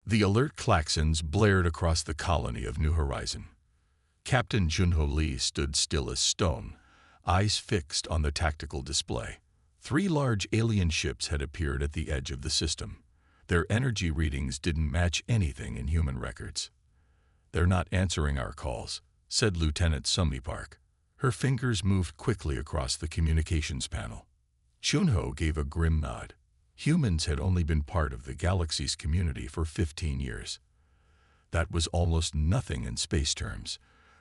The alert klaxons blared across the colony of New Horizon. Captain Junho Lee stood still as stone, eyes fixed on the tactical display. 3 large alien ships had appeared at the edge of the system. Their energy readings didn't match anything in human records. "They're not answering our calls," said Lieutenant Summi Park. Her fingers moved quickly across the communications panel. Junho gave a grim nod. Humans had only been part of the galaxy's community for 15 years. That was almost nothing in space terms.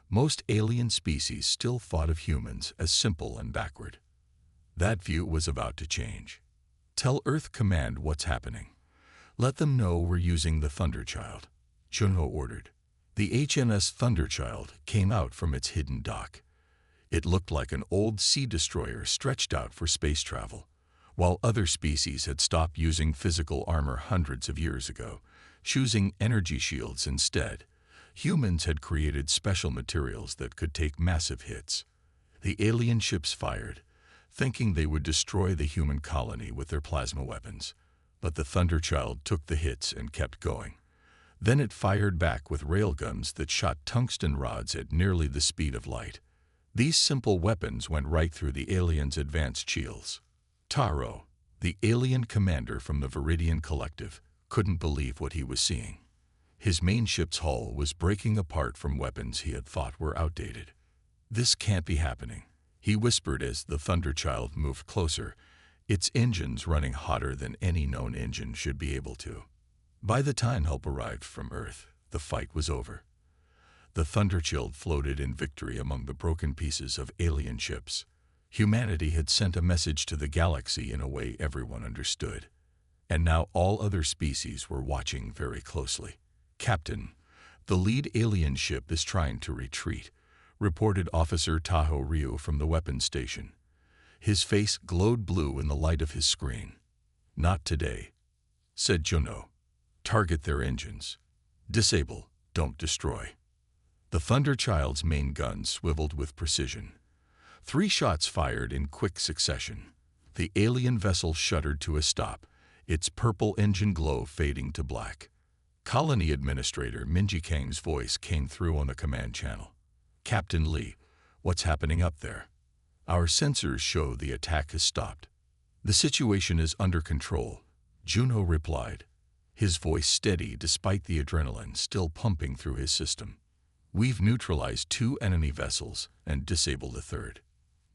Most alien species still thought of humans as simple and backward. That view was about to change. "Tell Earth Command what's happening. Let them know we're using the Thunderchild," Junho ordered. The HNS Thunderchild came out from its hidden dock. It looked like an old sea destroyer stretched out for space travel. While other species had stopped using physical armor hundreds of years ago, choosing energy shields instead, humans had created special materials that could take massive hits. The alien ships fired, thinking they would destroy the human colony with their plasma weapons. But the Thunderchild took the hits and kept going. Then it fired back with railguns that shot tungsten rods at nearly the speed of light. These simple weapons went right through the aliens' advanced shields. Taro, the alien commander from the Viridian Collective, couldn't believe what he was seeing. His main ship's hull was breaking apart from weapons he had thought were outdated. "This can't be happening," he whispered as the Thunderchild moved closer, its engines running hotter than any known engine should be able to. By the time help arrived from Earth, the fight was over. The Thunderchild floated in victory among the broken pieces of alien ships. Humanity had sent a message to the galaxy in a way everyone understood. And now all other species were watching very closely. "Captain, the lead alien ship is trying to retreat," reported Officer Taho Ryu from the weapons station. His face glowed blue in the light of his screen. "Not today," said Junho. "Target their engines. Disable, don't destroy." The Thunderchild's main gun swiveled with precision. 3 shots fired in quick succession. The alien vessel shuddered to a stop, its purple engine glow fading to black. Colony Administrator Minji Kang's voice came through on the command channel. "Captain Lee, what's happening up there? Our sensors show the attack has stopped." "The situation is under control," Junho replied, his voice steady despite the adrenaline still pumping through his system. "We've neutralized 2 enemy vessels and disabled a 3rd.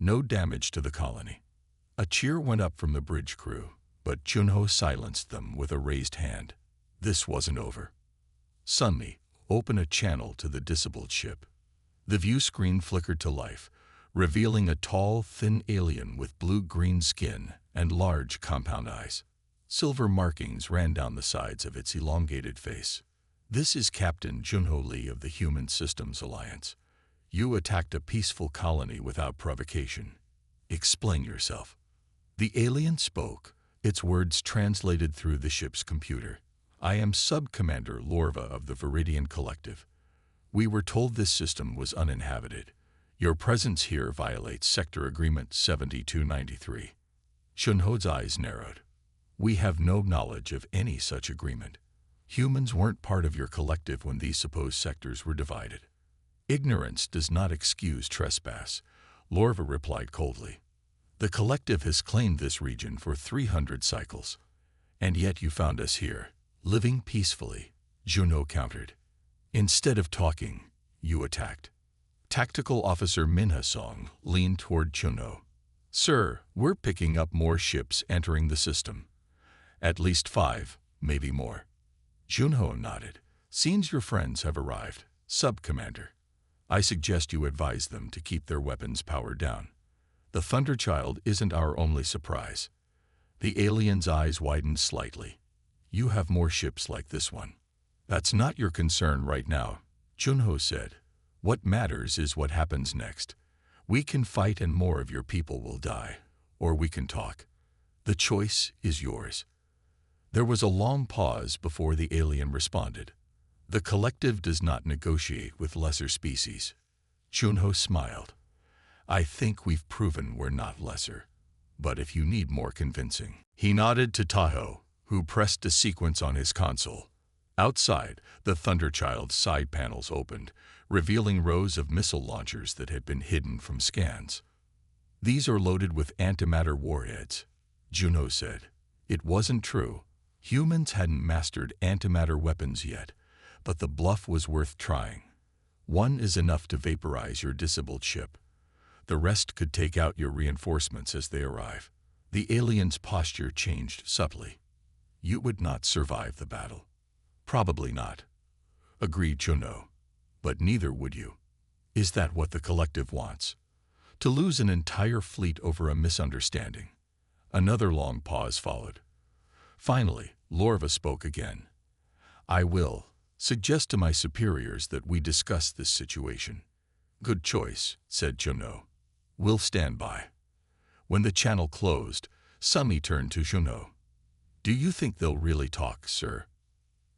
No damage to the colony." A cheer went up from the bridge crew, but Junho silenced them with a raised hand. This wasn't over. "Sunmi, open a channel to the disabled ship." The view screen flickered to life, revealing a tall, thin alien with blue-green skin and large compound eyes. Silver markings ran down the sides of its elongated face. "This is Captain Junho Lee of the Human Systems Alliance. You attacked a peaceful colony without provocation. Explain yourself." The alien spoke, its words translated through the ship's computer. "I am Sub-Commander Lorva of the Viridian Collective. We were told this system was uninhabited. Your presence here violates Sector Agreement 7293. Junho's eyes narrowed. "We have no knowledge of any such agreement. Humans weren't part of your collective when these supposed sectors were divided." "Ignorance does not excuse trespass," Lorva replied coldly. "The collective has claimed this region for 300 cycles. And yet you found us here, living peacefully," Junho countered. "Instead of talking, you attacked." Tactical Officer Minha Song leaned toward Junho. "Sir, we're picking up more ships entering the system. At least 5, maybe more." Junho nodded. "Seems your friends have arrived, Sub-Commander. I suggest you advise them to keep their weapons powered down. The Thunderchild isn't our only surprise." The alien's eyes widened slightly. "You have more ships like this one." "That's not your concern right now," Junho said. "What matters is what happens next. We can fight and more of your people will die, or we can talk. The choice is yours." There was a long pause before the alien responded. "The collective does not negotiate with lesser species." Junho smiled. "I think we've proven we're not lesser. But if you need more convincing." He nodded to Taho, who pressed a sequence on his console. Outside, the Thunderchild's side panels opened, revealing rows of missile launchers that had been hidden from scans. "These are loaded with antimatter warheads," Juno said. It wasn't true. Humans hadn't mastered antimatter weapons yet, but the bluff was worth trying. "One is enough to vaporize your disabled ship. The rest could take out your reinforcements as they arrive." The alien's posture changed subtly. "You would not survive the battle." "Probably not," agreed Juno. "But neither would you. Is that what the collective wants? To lose an entire fleet over a misunderstanding?" Another long pause followed. Finally, Lorva spoke again. "I will suggest to my superiors that we discuss this situation." "Good choice," said Juno. "We'll stand by." When the channel closed, Sumi turned to Juno. "Do you think they'll really talk, sir?"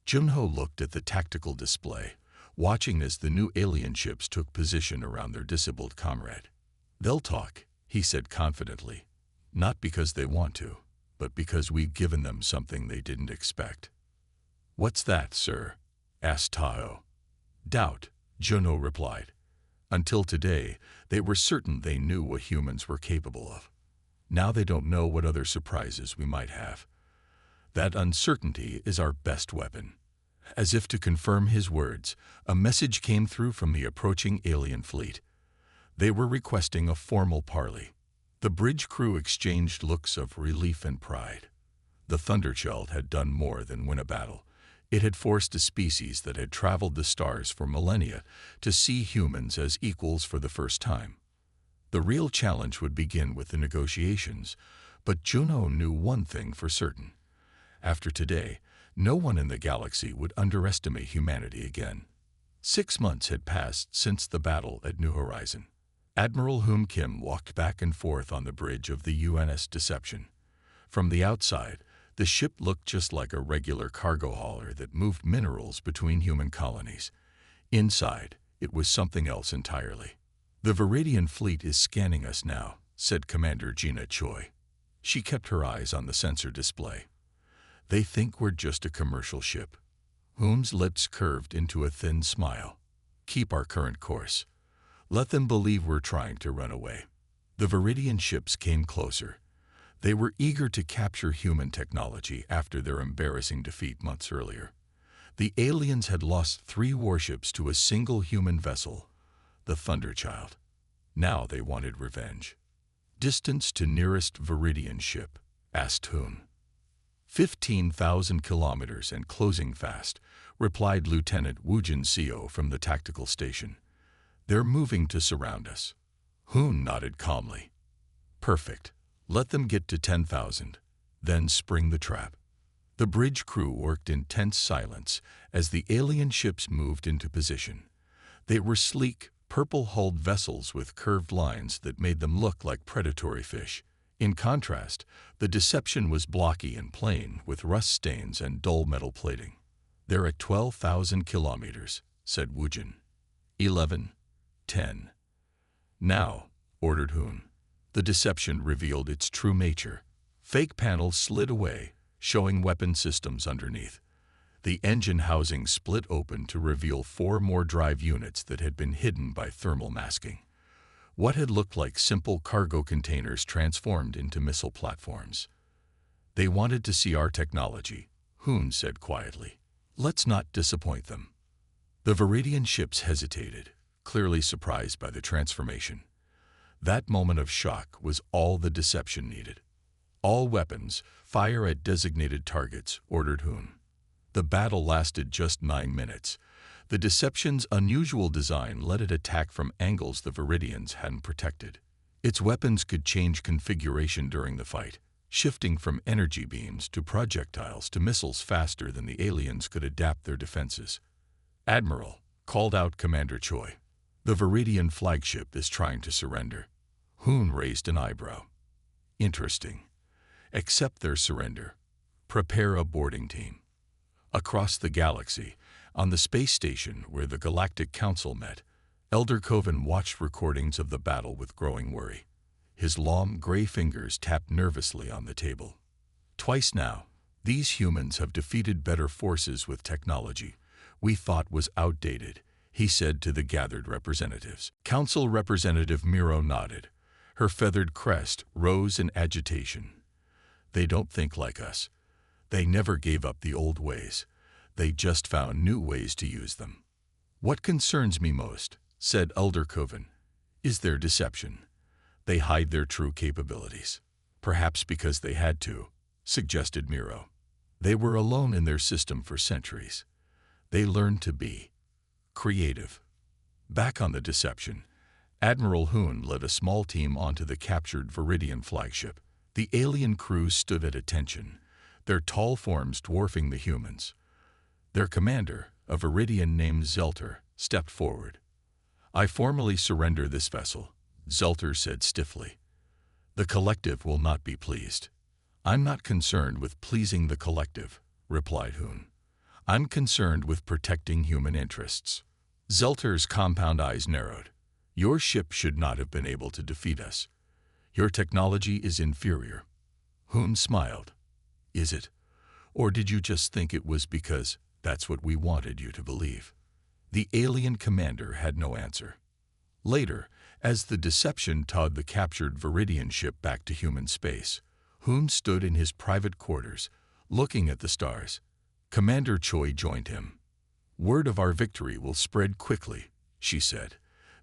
Junho looked at the tactical display, watching as the new alien ships took position around their disabled comrade. "They'll talk," he said confidently. "Not because they want to, but because we've given them something they didn't expect." "What's that, sir?" asked Tahoe. "Doubt," Juno replied. "Until today, they were certain they knew what humans were capable of. Now they don't know what other surprises we might have. That uncertainty is our best weapon." As if to confirm his words, a message came through from the approaching alien fleet. They were requesting a formal parley. The bridge crew exchanged looks of relief and pride. The Thunderchild had done more than win a battle. It had forced a species that had traveled the stars for millennia to see humans as equals for the first time. The real challenge would begin with the negotiations, but Juno knew one thing for certain. After today, no one in the galaxy would underestimate humanity again. 6 months had passed since the battle at New Horizon. Admiral Hoon Kim walked back and forth on the bridge of the UNS Deception. From the outside, the ship looked just like a regular cargo hauler that moved minerals between human colonies. Inside, it was something else entirely. "The Viridian fleet is scanning us now," said Commander Gina Choi. She kept her eyes on the sensor display. "They think we're just a commercial ship." Hoon's lips curved into a thin smile. "Keep our current course. Let them believe we're trying to run away." The Viridian ships came closer. They were eager to capture human technology after their embarrassing defeat months earlier. The aliens had lost 3 warships to a single human vessel, the Thunderchild. Now they wanted revenge. "Distance to nearest Viridian ship?" asked Hoon. 15,000 kilometers and closing fast, replied Lieutenant Woojin Seo from the tactical station. "They're moving to surround us." Hoon nodded calmly. "Perfect. Let them get to 10,000, then spring the trap." The bridge crew worked in tense silence as the alien ships moved into position. They were sleek, purple-hulled vessels with curved lines that made them look like predatory fish. In contrast, the Deception was blocky and plain, with rust stains and dull metal plating. "They're at 12,000 kilometers," said Woojin. 11, 10. "Now," ordered Hoon. The Deception revealed its true nature. Fake panels slid away, showing weapon systems underneath. The engine housing split open to reveal 4 more drive units that had been hidden by thermal masking. What had looked like simple cargo containers transformed into missile platforms. "They wanted to see our technology," Hoon said quietly. "Let's not disappoint them." The Viridian ships hesitated, clearly surprised by the transformation. That moment of shock was all the Deception needed. "All weapons, fire at designated targets," ordered Hoon. The battle lasted just 9 minutes. The Deception's unusual design let it attack from angles the Viridians hadn't protected. Its weapons could change configuration during the fight, shifting from energy beams to projectiles to missiles faster than the aliens could adapt their defenses. "Admiral," called out Commander Choi, "the Viridian flagship is trying to surrender." Hoon raised an eyebrow. "Interesting. Accept their surrender. Prepare a boarding team." Across the galaxy, on the space station where the Galactic Council met, Elder Coven watched recordings of the battle with growing worry. His long, gray fingers tapped nervously on the table. "Twice now, These humans have defeated better forces with technology we thought was outdated, he said to the gathered representatives. Council Representative Miro nodded. Her feathered crest rose in agitation. They don't think like us. They never gave up the old ways. They just found new ways to use them. What concerns me most, said Elder Coven, is their deception. They hide their true capabilities. Perhaps because they had to, suggested Miro. They were alone in their system for centuries. They learned to be creative. Back on the deception, Admiral Hoon led a small team onto the captured Viridian flagship. The alien crew stood at attention, their tall forms dwarfing the humans. Their commander, a Viridian named Zelter, stepped forward. I formally surrender this vessel, Zelter said stiffly. The collective will not be pleased. I'm not concerned with pleasing the collective, replied Hoon. I'm concerned with protecting human interests. Zelter's compound eyes narrowed. Your ship should not have been able to defeat us. Your technology is inferior. Hoon smiled. Is it? Or did you just think it was because that's what we wanted you to believe? The alien commander had no answer. Later, as the deception towed the captured Viridian ship back to human space, Hoon stood in his private quarters, looking at the stars. Commander Choi joined him. Word of our victory will spread quickly, she said.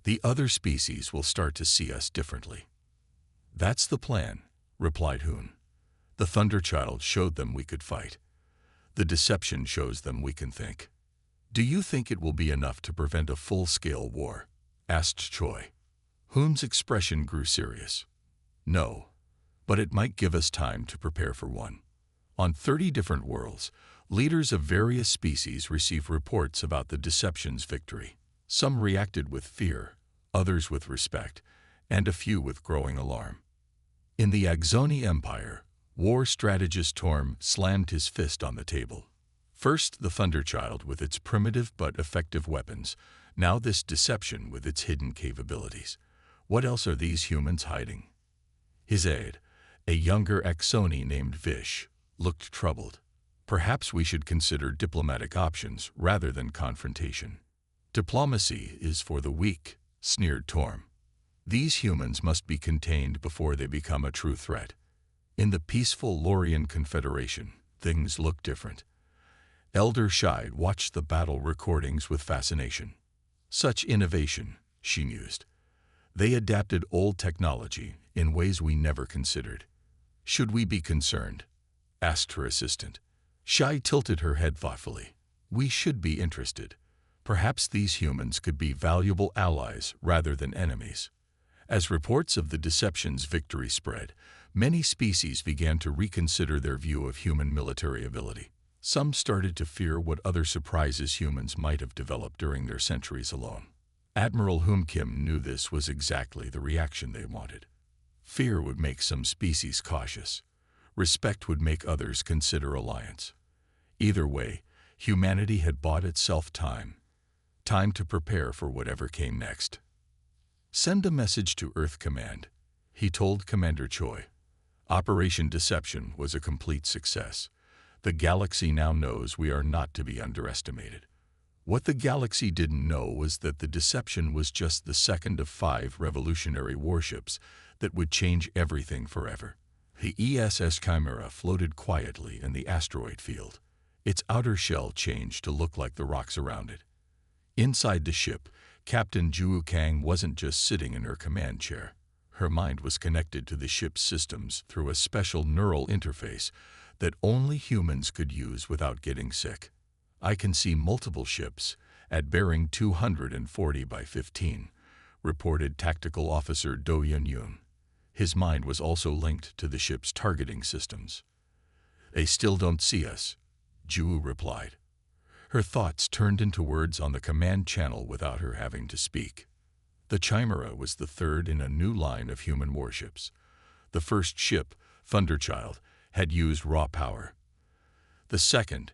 The other species will start to see us differently. That's the plan, replied Hoon. The Thunderchild showed them we could fight. The deception shows them we can think. Do you think it will be enough to prevent a full-scale war? Asked Choi. Hoon's expression grew serious. No, but it might give us time to prepare for one. On 30 different worlds, leaders of various species receive reports about the deception's victory. Some reacted with fear, others with respect, and a few with growing alarm. In the Axoni Empire, war strategist Torm slammed his fist on the table. First the Thunderchild with its primitive but effective weapons, now this deception with its hidden capabilities. What else are these humans hiding? His aide, a younger Axoni named Vish, looked troubled. Perhaps we should consider diplomatic options rather than confrontation. Diplomacy is for the weak, sneered Torm. These humans must be contained before they become a true threat. In the peaceful Lorian Confederation, things look different. Elder Scheid watched the battle recordings with fascination. Such innovation, she mused. They adapted old technology in ways we never considered. Should we be concerned? Asked her assistant. Scheid tilted her head thoughtfully. We should be interested. Perhaps these humans could be valuable allies rather than enemies. As reports of the deception's victory spread, many species began to reconsider their view of human military ability. Some started to fear what other surprises humans might have developed during their centuries alone. Admiral Hoon Kim knew this was exactly the reaction they wanted. Fear would make some species cautious. Respect would make others consider alliance. Either way, humanity had bought itself time. Time to prepare for whatever came next. Send a message to Earth Command, he told Commander Choi. Operation Deception was a complete success. The galaxy now knows we are not to be underestimated. What the galaxy didn't know was that the deception was just the second of 5 revolutionary warships that would change everything forever. The ESS Chimera floated quietly in the asteroid field. Its outer shell changed to look like the rocks around it. Inside the ship, Captain Zhu Kang wasn't just sitting in her command chair. Her mind was connected to the ship's systems through a special neural interface that only humans could use without getting sick. I can see multiple ships at bearing 240 by 15, reported Tactical Officer Do Yun. His mind was also linked to the ship's targeting systems. They still don't see us, Zhu replied. Her thoughts turned into words on the command channel without her having to speak. The Chimera was the third in a new line of human warships. The first ship, Thunderchild, had used raw power. The second,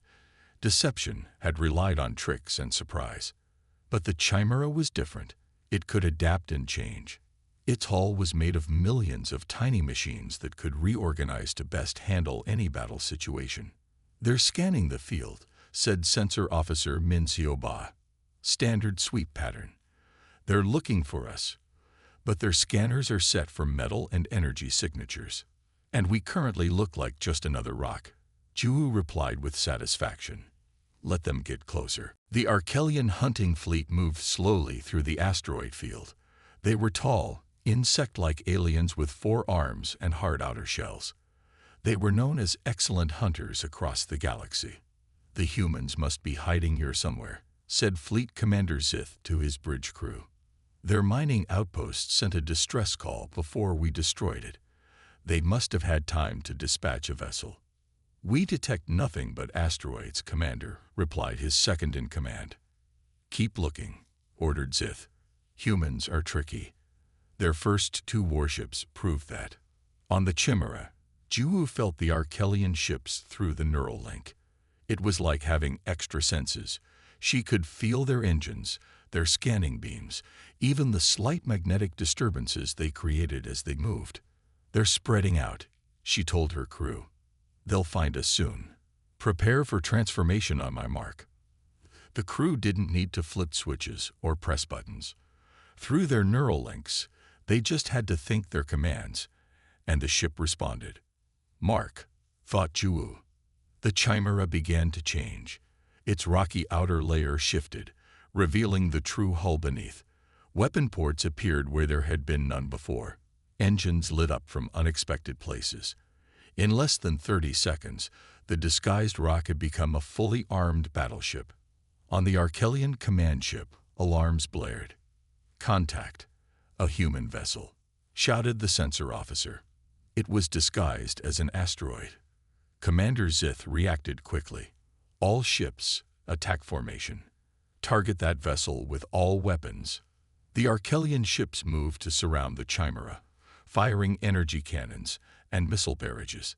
Deception, had relied on tricks and surprise. But the Chimera was different. It could adapt and change. Its hull was made of millions of tiny machines that could reorganize to best handle any battle situation. "They're scanning the field," said Sensor Officer Min Xiaoba. "Standard sweep pattern. They're looking for us, but their scanners are set for metal and energy signatures. And we currently look like just another rock." Ju replied with satisfaction. "Let them get closer." The Arkelian hunting fleet moved slowly through the asteroid field. They were tall, insect-like aliens with 4 arms and hard outer shells. They were known as excellent hunters across the galaxy. "The humans must be hiding here somewhere," said Fleet Commander Zith to his bridge crew. "Their mining outpost sent a distress call before we destroyed it. They must have had time to dispatch a vessel." "We detect nothing but asteroids, Commander," replied his second-in-command. "Keep looking," ordered Zith. "Humans are tricky. Their first 2 warships proved that." On the Chimera, Ju felt the Arkelian ships through the neural link. It was like having extra senses. She could feel their engines, their scanning beams, even the slight magnetic disturbances they created as they moved. "They're spreading out," she told her crew. "They'll find us soon. Prepare for transformation on my mark." The crew didn't need to flip switches or press buttons. Through their neural links, they just had to think their commands, and the ship responded. "Mark," thought Ju. The Chimera began to change. Its rocky outer layer shifted, revealing the true hull beneath. Weapon ports appeared where there had been none before. Engines lit up from unexpected places. In less than 30 seconds, the disguised rock had become a fully armed battleship. On the Arkelian command ship, alarms blared. "Contact, a human vessel," shouted the sensor officer. It was disguised as an asteroid. Commander Zith reacted quickly. "All ships, attack formation. Target that vessel with all weapons." The Arkelian ships moved to surround the Chimera, firing energy cannons and missile barrages.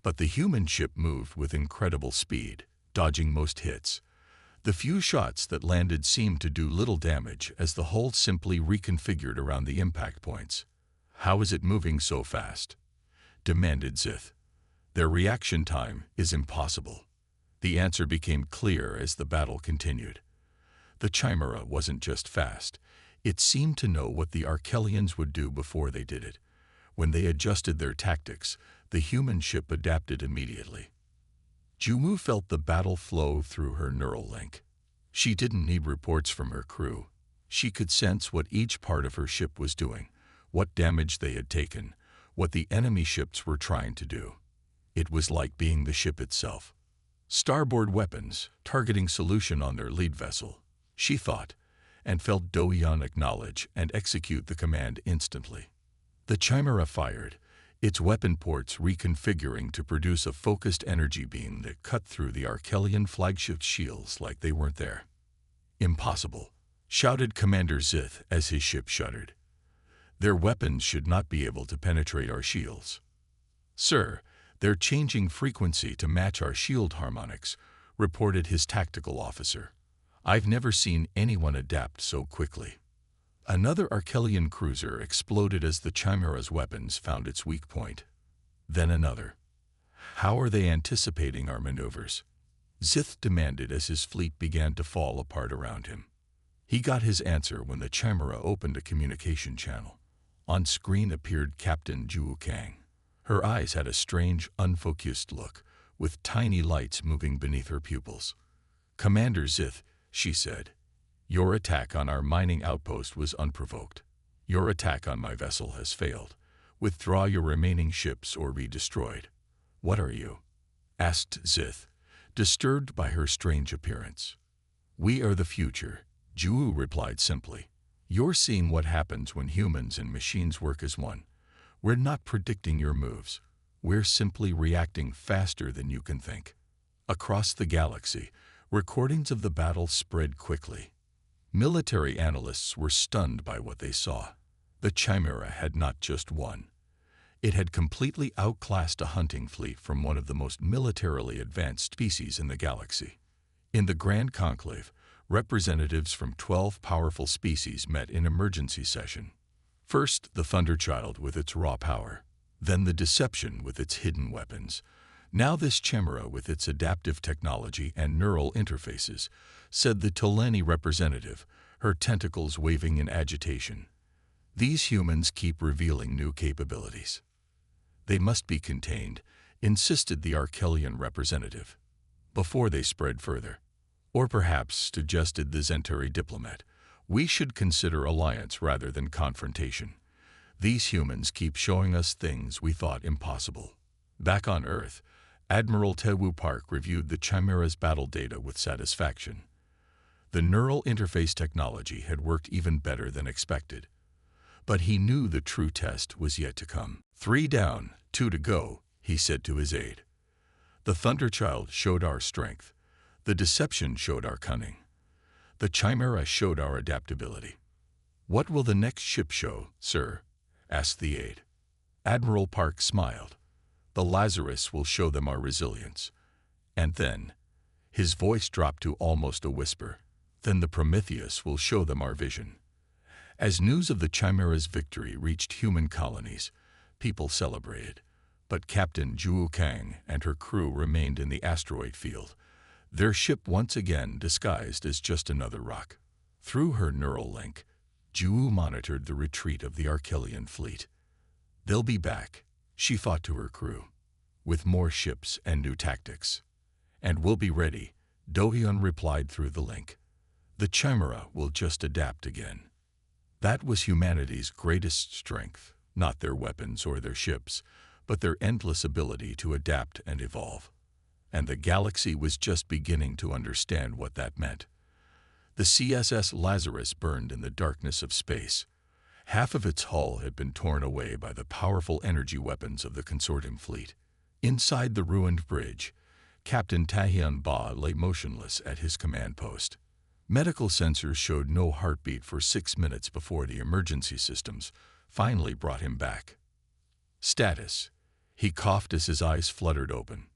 But the human ship moved with incredible speed, dodging most hits. The few shots that landed seemed to do little damage as the hull simply reconfigured around the impact points. "How is it moving so fast?" demanded Zith. "Their reaction time is impossible." The answer became clear as the battle continued. The Chimera wasn't just fast. It seemed to know what the Arkelians would do before they did it. When they adjusted their tactics, the human ship adapted immediately. Jumu felt the battle flow through her neural link. She didn't need reports from her crew. She could sense what each part of her ship was doing, what damage they had taken, what the enemy ships were trying to do. It was like being the ship itself. Starboard weapons, targeting solution on their lead vessel, she thought, and felt Doyan acknowledge and execute the command instantly. The Chimera fired, its weapon ports reconfiguring to produce a focused energy beam that cut through the Arkelian flagship's shields like they weren't there. "Impossible," shouted Commander Zith as his ship shuddered. "Their weapons should not be able to penetrate our shields." "Sir, they're changing frequency to match our shield harmonics," reported his tactical officer. "I've never seen anyone adapt so quickly." Another Arkelian cruiser exploded as the Chimera's weapons found its weak point. Then another. "How are they anticipating our maneuvers?" Zith demanded as his fleet began to fall apart around him. He got his answer when the Chimera opened a communication channel. On screen appeared Captain Zhu Kang. Her eyes had a strange, unfocused look, with tiny lights moving beneath her pupils. "Commander Zith," she said, "your attack on our mining outpost was unprovoked. Your attack on my vessel has failed. Withdraw your remaining ships or be destroyed." "What are you?" asked Zith, disturbed by her strange appearance. "We are the future," Zhu replied simply. "You're seeing what happens when humans and machines work as one. We're not predicting your moves. We're simply reacting faster than you can think." Across the galaxy, recordings of the battle spread quickly. Military analysts were stunned by what they saw. The Chimera had not just won. It had completely outclassed a hunting fleet from one of the most militarily advanced species in the galaxy. In the Grand Conclave, representatives from 12 powerful species met in emergency session. First, the Thunderchild with its raw power, then the Deception with its hidden weapons, Now this chimera, with its adaptive technology and neural interfaces, said the Tolani representative, her tentacles waving in agitation. These humans keep revealing new capabilities. They must be contained, insisted the Arkelian representative, before they spread further. Or perhaps, suggested the Zentari diplomat, we should consider alliance rather than confrontation. These humans keep showing us things we thought impossible. Back on Earth, Admiral Tewu Park reviewed the Chimera's battle data with satisfaction. The neural interface technology had worked even better than expected. But he knew the true test was yet to come. 3 down, 2 to go, he said to his aide. The Thunderchild showed our strength. The Deception showed our cunning. The Chimera showed our adaptability. What will the next ship show, sir? Asked the aide. Admiral Park smiled. The Lazarus will show them our resilience. And then, his voice dropped to almost a whisper, then the Prometheus will show them our vision. As news of the Chimera's victory reached human colonies, people celebrated. But Captain Zhuo Kang and her crew remained in the asteroid field, their ship once again disguised as just another rock. Through her neural link, Zhuo monitored the retreat of the Arkelian fleet. They'll be back, she thought to her crew, with more ships and new tactics. And we'll be ready, Do-hyun replied through the link. The Chimera will just adapt again. That was humanity's greatest strength, not their weapons or their ships, but their endless ability to adapt and evolve. And the galaxy was just beginning to understand what that meant. The CSS Lazarus burned in the darkness of space. Half of its hull had been torn away by the powerful energy weapons of the consortium fleet. Inside the ruined bridge, Captain Taehyun Ba lay motionless at his command post. Medical sensors showed no heartbeat for 6 minutes before the emergency systems finally brought him back. Status. He coughed as his eyes fluttered open.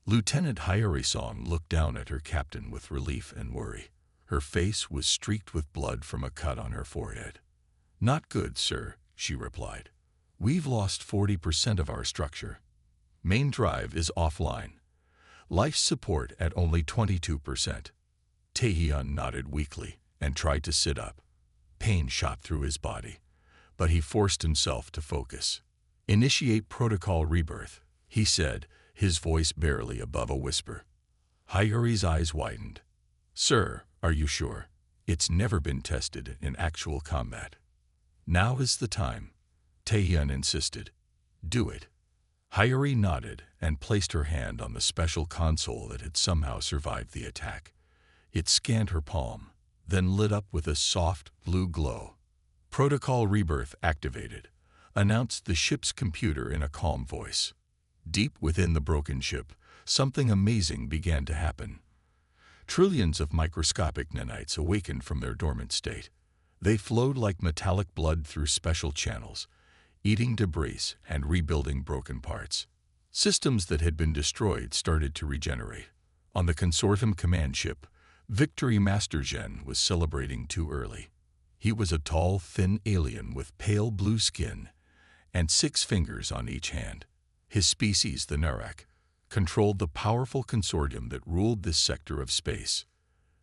Lieutenant Hyori-song looked down at her captain with relief and worry. Her face was streaked with blood from a cut on her forehead. Not good, sir, she replied. We've lost 40% of our structure. Main drive is offline. Life support at only 22%. Taehyun nodded weakly and tried to sit up. Pain shot through his body, but he forced himself to focus. Initiate protocol rebirth, he said, his voice barely above a whisper. Hyori's eyes widened. Sir, are you sure? It's never been tested in actual combat. Now is the time, Taehyun insisted. Do it. Hyori nodded and placed her hand on the special console that had somehow survived the attack. It scanned her palm, then lit up with a soft blue glow. Protocol rebirth activated, announced the ship's computer in a calm voice. Deep within the broken ship, something amazing began to happen. Trillions of microscopic nanites awakened from their dormant state. They flowed like metallic blood through special channels, eating debris and rebuilding broken parts. Systems that had been destroyed started to regenerate. On the consortium command ship, Victory Master Zhen was celebrating too early. He was a tall, thin alien with pale blue skin and 6 fingers on each hand. His species, the Narak, controlled the powerful consortium that ruled this sector of space.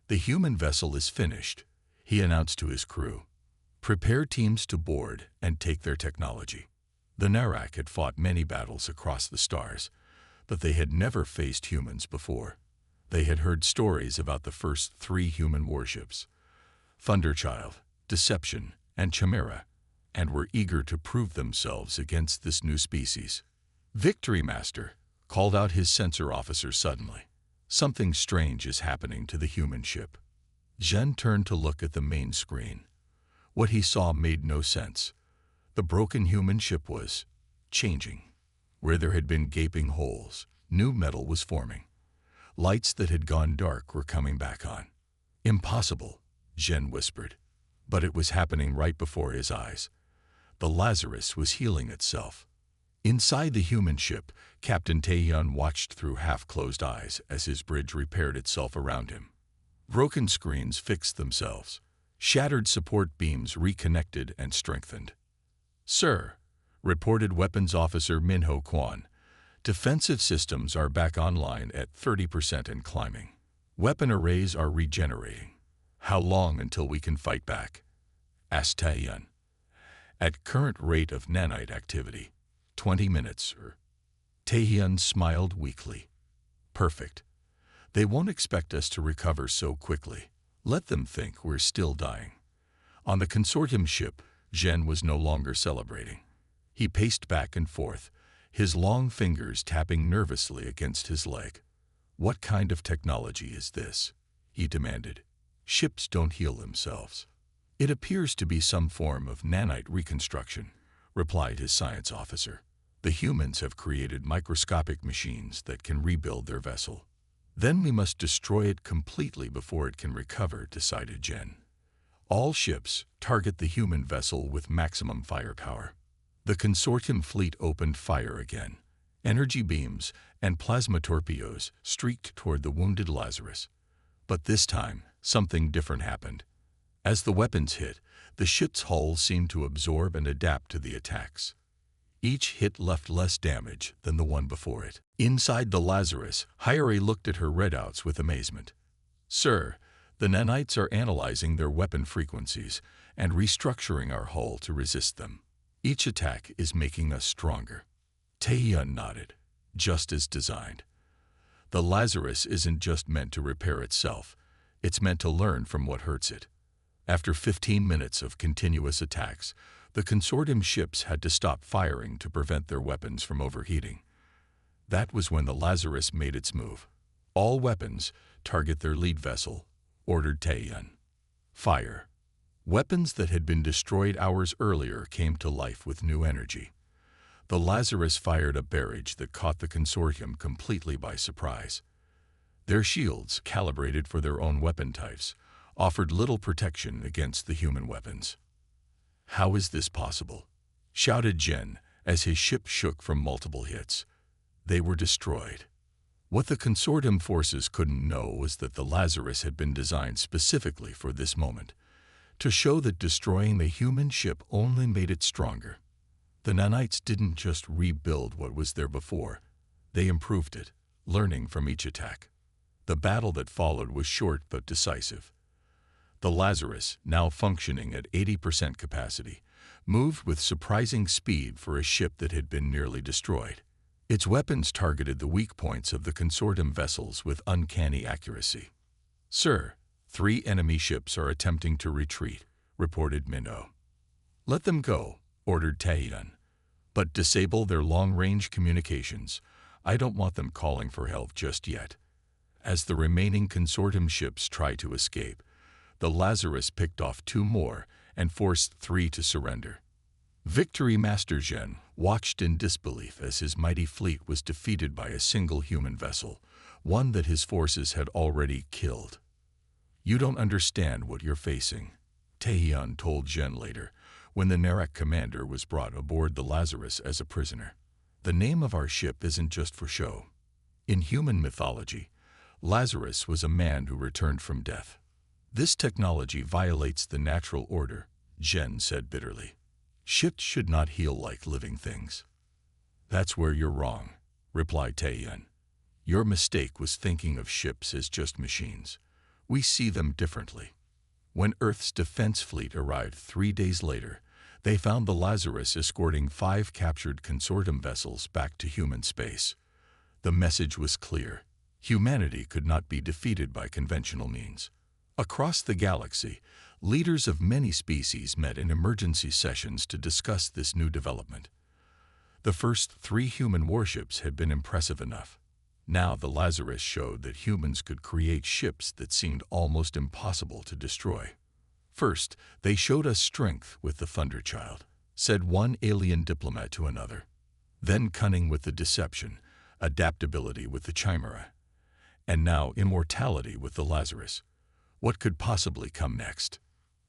The human vessel is finished, he announced to his crew. Prepare teams to board and take their technology. The Narak had fought many battles across the stars, but they had never faced humans before. They had heard stories about the first 3 human warships, Thunderchild, Deception, and Chimera, and were eager to prove themselves against this new species. Victory Master called out his sensor officer suddenly. Something strange is happening to the human ship. Zhen turned to look at the main screen. What he saw made no sense. The broken human ship was changing. Where there had been gaping holes, new metal was forming. Lights that had gone dark were coming back on. Impossible, Zhen whispered. But it was happening right before his eyes. The Lazarus was healing itself. Inside the human ship, Captain Taehyun watched through half-closed eyes as his bridge repaired itself around him. Broken screens fixed themselves. Shattered support beams reconnected and strengthened. Sir, reported Weapons Officer Minho Kwan, Defensive systems are back online at 30% and climbing. Weapon arrays are regenerating. How long until we can fight back? Asked Taehyun. At current rate of nanite activity, 20 minutes, sir. Taehyun smiled weakly. Perfect. They won't expect us to recover so quickly. Let them think we're still dying. On the consortium ship, Zhen was no longer celebrating. He paced back and forth, his long fingers tapping nervously against his leg. What kind of technology is this? He demanded. Ships don't heal themselves. It appears to be some form of nanite reconstruction, replied his science officer. The humans have created microscopic machines that can rebuild their vessel. Then we must destroy it completely before it can recover, decided Zhen. All ships target the human vessel with maximum firepower. The consortium fleet opened fire again. Energy beams and plasma torpedoes streaked toward the wounded Lazarus. But this time, something different happened. As the weapons hit, the ship's hull seemed to absorb and adapt to the attacks. Each hit left less damage than the one before it. Inside the Lazarus, Hyare looked at her readouts with amazement. Sir, the nanites are analyzing their weapon frequencies and restructuring our hull to resist them. Each attack is making us stronger. Taehyun nodded. Just as designed. The Lazarus isn't just meant to repair itself. It's meant to learn from what hurts it. After 15 minutes of continuous attacks, the consortium ships had to stop firing to prevent their weapons from overheating. That was when the Lazarus made its move. All weapons target their lead vessel, ordered Taehyun. Fire. Weapons that had been destroyed hours earlier came to life with new energy. The Lazarus fired a barrage that caught the consortium completely by surprise. Their shields, calibrated for their own weapon types, offered little protection against the human weapons. How is this possible? Shouted Zhen as his ship shook from multiple hits. They were destroyed. What the consortium forces couldn't know was that the Lazarus had been designed specifically for this moment, to show that destroying the human ship only made it stronger. The nanites didn't just rebuild what was there before, they improved it, learning from each attack. The battle that followed was short but decisive. The Lazarus, now functioning at 80% capacity, moved with surprising speed for a ship that had been nearly destroyed. Its weapons targeted the weak points of the consortium vessels with uncanny accuracy. Sir, 3 enemy ships are attempting to retreat, reported Minho. Let them go, ordered Taehyun. But disable their long-range communications. I don't want them calling for help just yet. As the remaining consortium ships tried to escape, the Lazarus picked off 2 more and forced 3 to surrender. Victory Master Zhen watched in disbelief as his mighty fleet was defeated by a single human vessel, one that his forces had already killed. You don't understand what you're facing, Taehyun told Zhen later, when the Narak commander was brought aboard the Lazarus as a prisoner. The name of our ship isn't just for show. In human mythology, Lazarus was a man who returned from death. This technology violates the natural order, Zhen said bitterly. Ships should not heal like living things. That's where you're wrong, replied Taehyun. Your mistake was thinking of ships as just machines. We see them differently. When Earth's defense fleet arrived 3 days later, they found the Lazarus escorting 5 captured consortium vessels back to human space. The message was clear. Humanity could not be defeated by conventional means. Across the galaxy, leaders of many species met in emergency sessions to discuss this new development. The first 3 human warships had been impressive enough. Now the Lazarus showed that humans could create ships that seemed almost impossible to destroy. First, they showed us strength with the Thunderchild, said one alien diplomat to another. Then cunning with the Deception, adaptability with the Chimera, and now immortality with the Lazarus. What could possibly come next?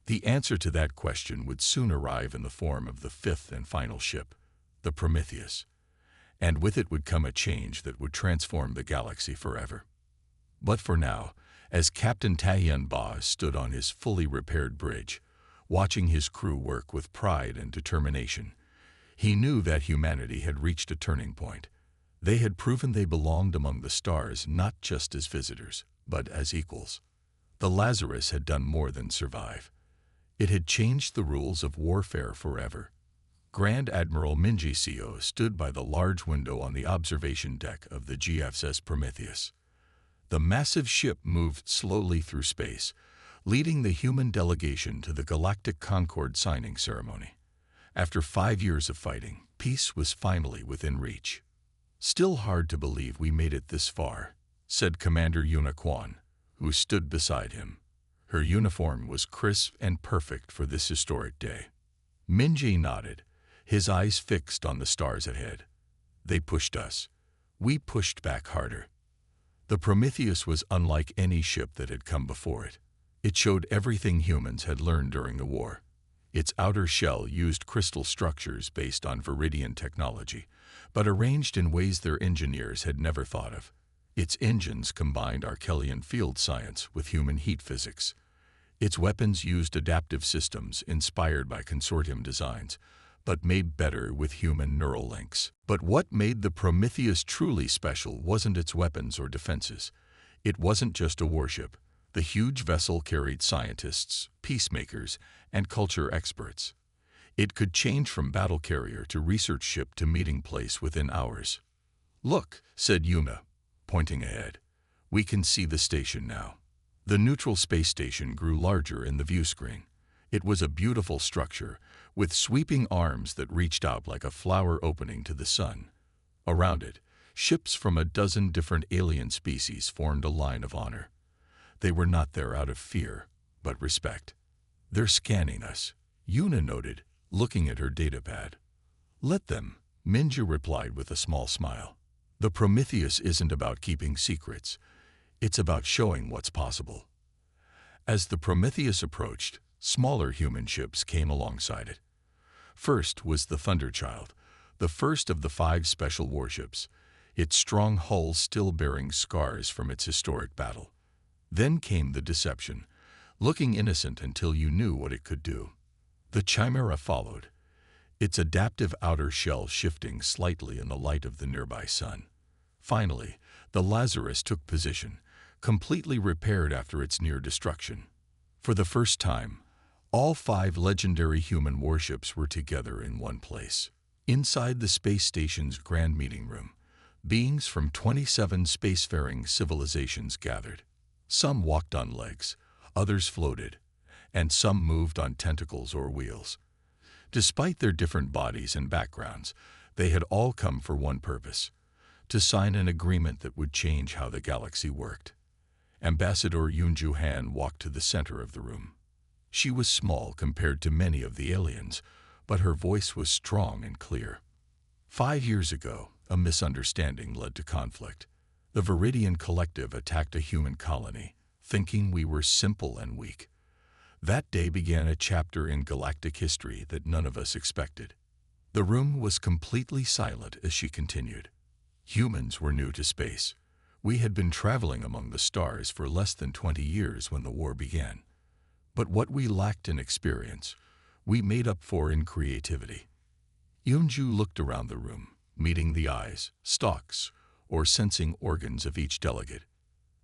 The answer to that question would soon arrive in the form of the 5th and final ship, the Prometheus. And with it would come a change that would transform the galaxy forever. But for now, as Captain Taehyun Ba stood on his fully repaired bridge, watching his crew work with pride and determination, he knew that humanity had reached a turning point. They had proven they belonged among the stars not just as visitors, but as equals. The Lazarus had done more than survive. It had changed the rules of warfare forever. Grand Admiral Minji stood by the large window on the observation deck of the GFSS Prometheus. The massive ship moved slowly through space, leading the human delegation to the Galactic Concord signing ceremony. After 5 years of fighting, peace was finally within reach. "Still hard to believe we made it this far," said Commander Yuna Kwan, who stood beside him. Her uniform was crisp and perfect for this historic day. Minji nodded, his eyes fixed on the stars ahead. "They pushed us. We pushed back harder." The Prometheus was unlike any ship that had come before it. It showed everything humans had learned during the war. Its outer shell used crystal structures based on Viridian technology, but arranged in ways their engineers had never thought of. Its engines combined Archelian field science with human heat physics. Its weapons used adaptive systems inspired by consortium designs, but made better with human neural links. But what made the Prometheus truly special wasn't its weapons or defenses. It wasn't just a warship. The huge vessel carried scientists, peacemakers, and culture experts. It could change from battle carrier to research ship to meeting place within hours. "Look," said Yuna, pointing ahead. "We can see the station now." The neutral space station grew larger in the view screen. It was a beautiful structure, with sweeping arms that reached out like a flower opening to the sun. Around it, ships from a dozen different alien species formed a line of honor. They were not there out of fear, but respect. "They're scanning us," Yuna noted, looking at her datapad. "Let them," Minji replied with a small smile. "The Prometheus isn't about keeping secrets. It's about showing what's possible." As the Prometheus approached, smaller human ships came alongside it. First was the Thunderchild, the first of the 5 special warships, its strong hull still bearing scars from its historic battle. Then came the Deception, looking innocent until you knew what it could do. The Chimera followed, its adaptive outer shell shifting slightly in the light of the nearby sun. Finally, the Lazarus took position, completely repaired after its near destruction. For the first time, all 5 legendary human warships were together in one place. Inside the space station's grand meeting room, beings from 27 spacefaring civilizations gathered. Some walked on legs, others floated, and some moved on tentacles or wheels. Despite their different bodies and backgrounds, they had all come for one purpose: to sign an agreement that would change how the galaxy worked. Ambassador Yunju Han walked to the center of the room. She was small compared to many of the aliens, but her voice was strong and clear. 5 years ago, a misunderstanding led to conflict. The Viridian Collective attacked a human colony, thinking we were simple and weak. That day began a chapter in galactic history that none of us expected. The room was completely silent as she continued. Humans were new to space. We had been traveling among the stars for less than 20 years when the war began. But what we lacked in experience, we made up for in creativity. Yunju looked around the room, meeting the eyes, stalks, or sensing organs of each delegate.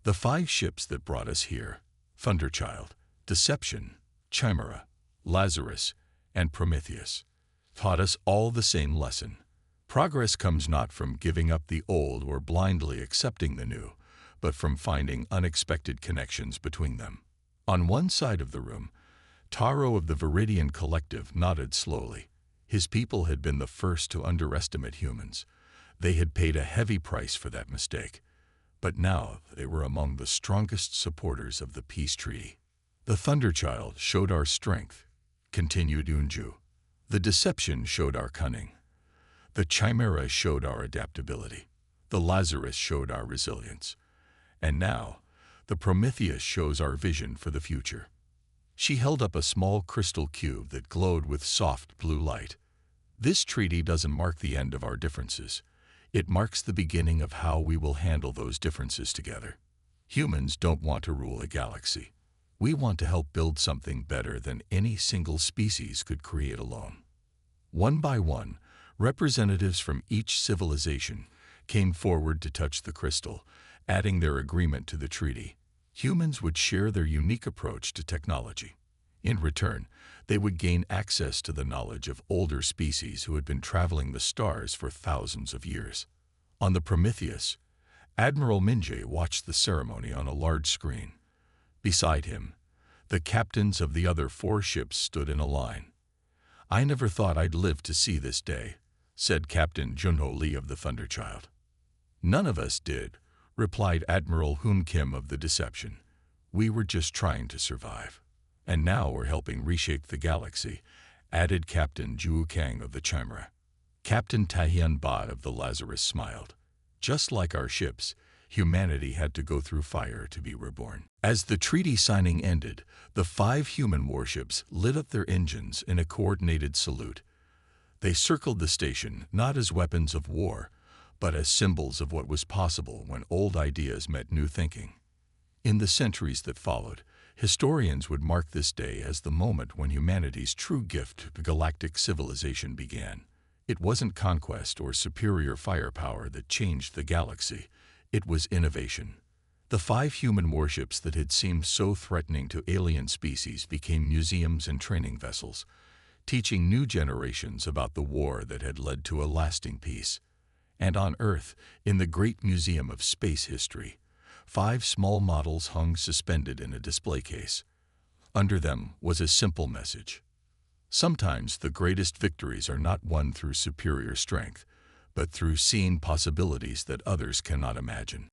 The 5 ships that brought us here, Thunderchild, Deception, Chimera, Lazarus, and Prometheus, taught us all the same lesson. Progress comes not from giving up the old or blindly accepting the new, but from finding unexpected connections between them. On one side of the room, Taro of the Viridian Collective nodded slowly. His people had been the first to underestimate humans. They had paid a heavy price for that mistake, but now they were among the strongest supporters of the peace treaty. "The Thunderchild showed our strength," continued Yunju. "The Deception showed our cunning. The Chimera showed our adaptability. The Lazarus showed our resilience. And now, the Prometheus shows our vision for the future." She held up a small crystal cube that glowed with soft blue light. "This treaty doesn't mark the end of our differences. It marks the beginning of how we will handle those differences together. Humans don't want to rule a galaxy. We want to help build something better than any single species could create alone." One by one, representatives from each civilization came forward to touch the crystal, adding their agreement to the treaty. Humans would share their unique approach to technology. In return, they would gain access to the knowledge of older species who had been traveling the stars for thousands of years. On the Prometheus, Admiral Minje watched the ceremony on a large screen. Beside him, the captains of the other 4 ships stood in a line. "I never thought I'd live to see this day," said Captain Junho Lee of the Thunderchild. "None of us did," replied Admiral Hoon Kim of the Deception. "We were just trying to survive. And now we're helping reshape the galaxy," added Captain Ju Kang of the Chimera. Captain Tahyun Bad of the Lazarus smiled. "Just like our ships, humanity had to go through fire to be reborn." As the treaty signing ended, the 5 human warships lit up their engines in a coordinated salute. They circled the station not as weapons of war, but as symbols of what was possible when old ideas met new thinking. In the centuries that followed, historians would mark this day as the moment when humanity's true gift to galactic civilization began. It wasn't conquest or superior firepower that changed the galaxy. It was innovation. The 5 human warships that had seemed so threatening to alien species became museums and training vessels, teaching new generations about the war that had led to a lasting peace. And on Earth, in the Great Museum of Space History, 5 small models hung suspended in a display case. Under them was a simple message. Sometimes the greatest victories are not won through superior strength, but through seeing possibilities that others cannot imagine.